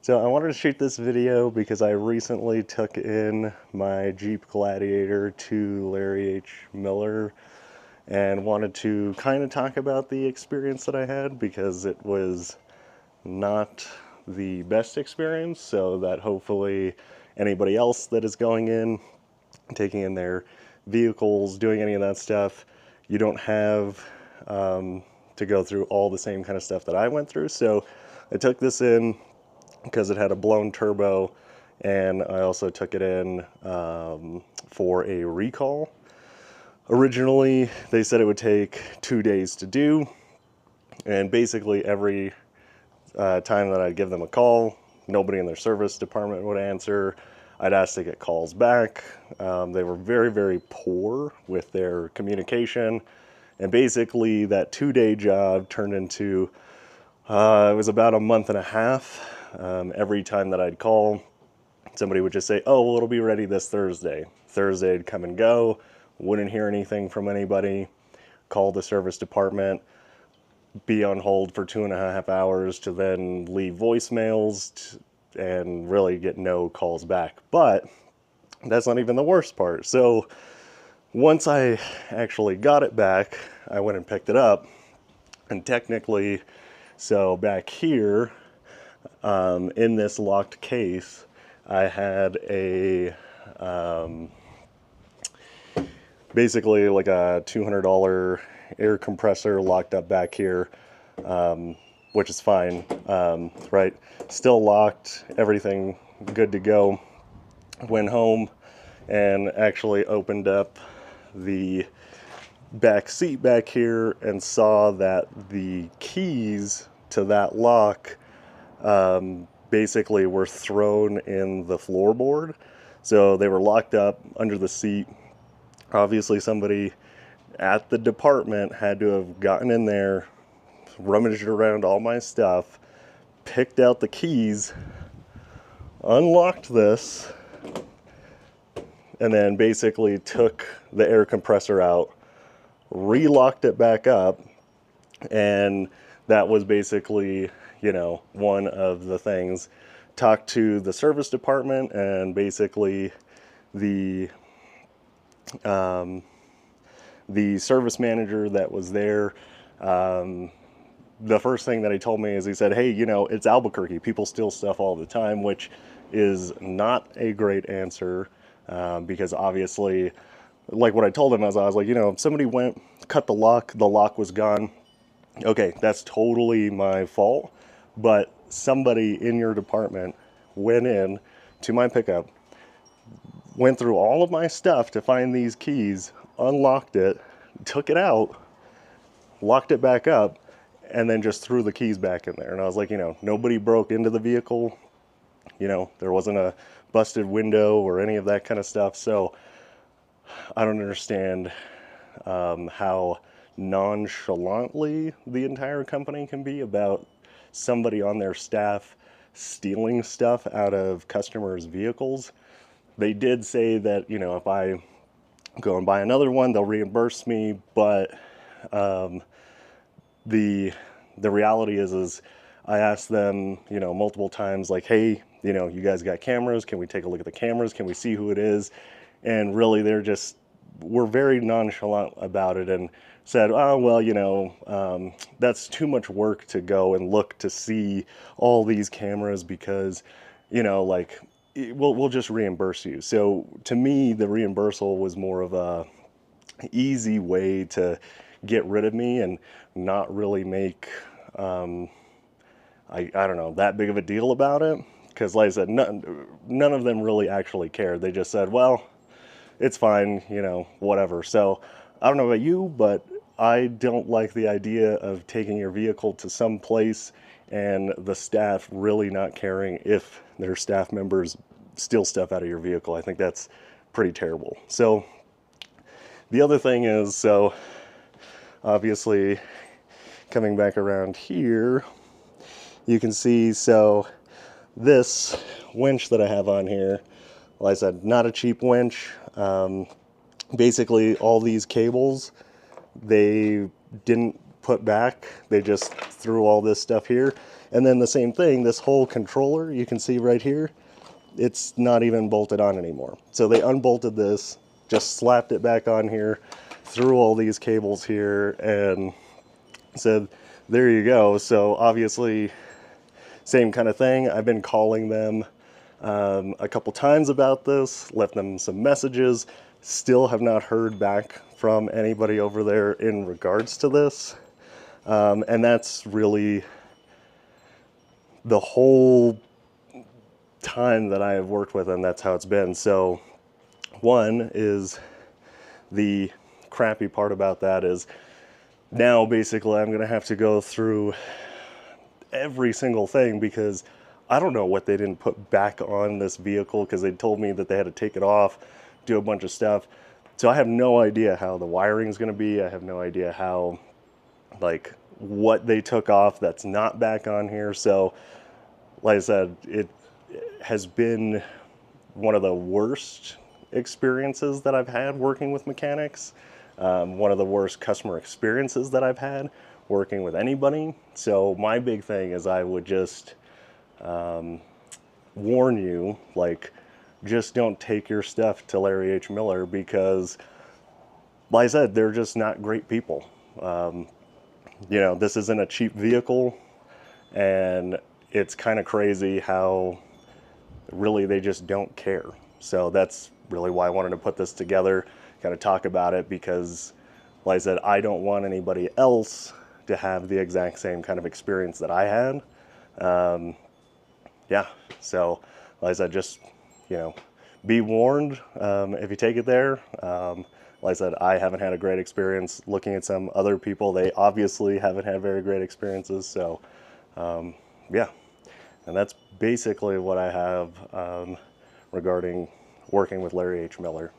So I wanted to shoot this video because I recently took in my Jeep Gladiator to Larry H. Miller and wanted to kind of talk about the experience that I had because it was not the best experience, so that hopefully anybody else that is going in, taking in their vehicles, doing any of that stuff, you don't have to go through all the same kind of stuff that I went through. So I took this in because it had a blown turbo, and I also took it in for a recall. Originally, they said it would take 2 days to do, and basically every time that I'd give them a call, nobody in their service department would answer. I'd ask to get calls back. They were very, very poor with their communication, and basically that 2-day job turned into, it was about a month and a half. Every time that I'd call, somebody would just say, oh, well, it'll be ready this Thursday. Thursday'd come and go, wouldn't hear anything from anybody, call the service department, be on hold for 2.5 hours to then leave voicemails and really get no calls back. But that's not even the worst part. So once I actually got it back, I went and picked it up, and technically, so back here, in this locked case, I had a, basically like a $200 air compressor locked up back here, which is fine, right? Still locked, everything good to go. Went home and actually opened up the back seat back here and saw that the keys to that lock basically were thrown in the floorboard. So they were locked up under the seat. Obviously somebody at the department had to have gotten in there, rummaged around all my stuff, picked out the keys, unlocked this, and then basically took the air compressor out, relocked it back up, and that was basically, you know, one of the things. Talked to the service department, and basically the service manager that was there, the first thing that he told me is he said, hey, you know, it's Albuquerque. People steal stuff all the time, which is not a great answer, because obviously, like what I told him was, I was like, you know, if somebody went, cut the lock was gone. Okay, that's totally my fault. But somebody in your department went in to my pickup, went through all of my stuff to find these keys, unlocked it, took it out, locked it back up, and then just threw the keys back in there. And I was like, you know, nobody broke into the vehicle. You know, there wasn't a busted window or any of that kind of stuff. So I don't understand how nonchalantly the entire company can be about somebody on their staff stealing stuff out of customers' vehicles. They did say that, you know, if I go and buy another one, they'll reimburse me, but the reality is I asked them, you know, multiple times, like, hey, you know, you guys got cameras, can we take a look at the cameras, can we see who it is? And really we're very nonchalant about it, and said, oh, well, you know, that's too much work to go and look to see all these cameras because, you know, like, we'll just reimburse you. So to me, the reimbursal was more of a easy way to get rid of me and not really make, I don't know, that big of a deal about it. Because like I said, none of them really actually cared. They just said, well, it's fine, you know, whatever. So I don't know about you, but I don't like the idea of taking your vehicle to some place and the staff really not caring if their staff members steal stuff out of your vehicle. I think that's pretty terrible. So the other thing is, so obviously coming back around here, you can see, so this winch that I have on here, like I said, not a cheap winch. Basically all these cables, they didn't put back. They just threw all this stuff here. And then the same thing, this whole controller, you can see right here, it's not even bolted on anymore. So they unbolted this, just slapped it back on here, threw all these cables here, and said, there you go. So obviously, same kind of thing. I've been calling them a couple times about this, left them some messages, still have not heard back from anybody over there in regards to this. And that's really the whole time that I have worked with them, that's how it's been. So one is, the crappy part about that is now basically I'm gonna have to go through every single thing because I don't know what they didn't put back on this vehicle, because they told me that they had to take it off, do a bunch of stuff. So I have no idea how the wiring is going to be. I have no idea how, like, what they took off that's not back on here. So like I said, it has been one of the worst experiences that I've had working with mechanics. One of the worst customer experiences that I've had working with anybody. So my big thing is I would just warn you, like, just don't take your stuff to Larry H. Miller, because like I said, they're just not great people. You know, this isn't a cheap vehicle, and it's kind of crazy how really they just don't care. So that's really why I wanted to put this together, kind of talk about it, because like I said, I don't want anybody else to have the exact same kind of experience that I had. Yeah, so like I said, just, you know, be warned if you take it there. Like I said, I haven't had a great experience. Looking at some other people, they obviously haven't had very great experiences. So yeah, and that's basically what I have regarding working with Larry H. Miller.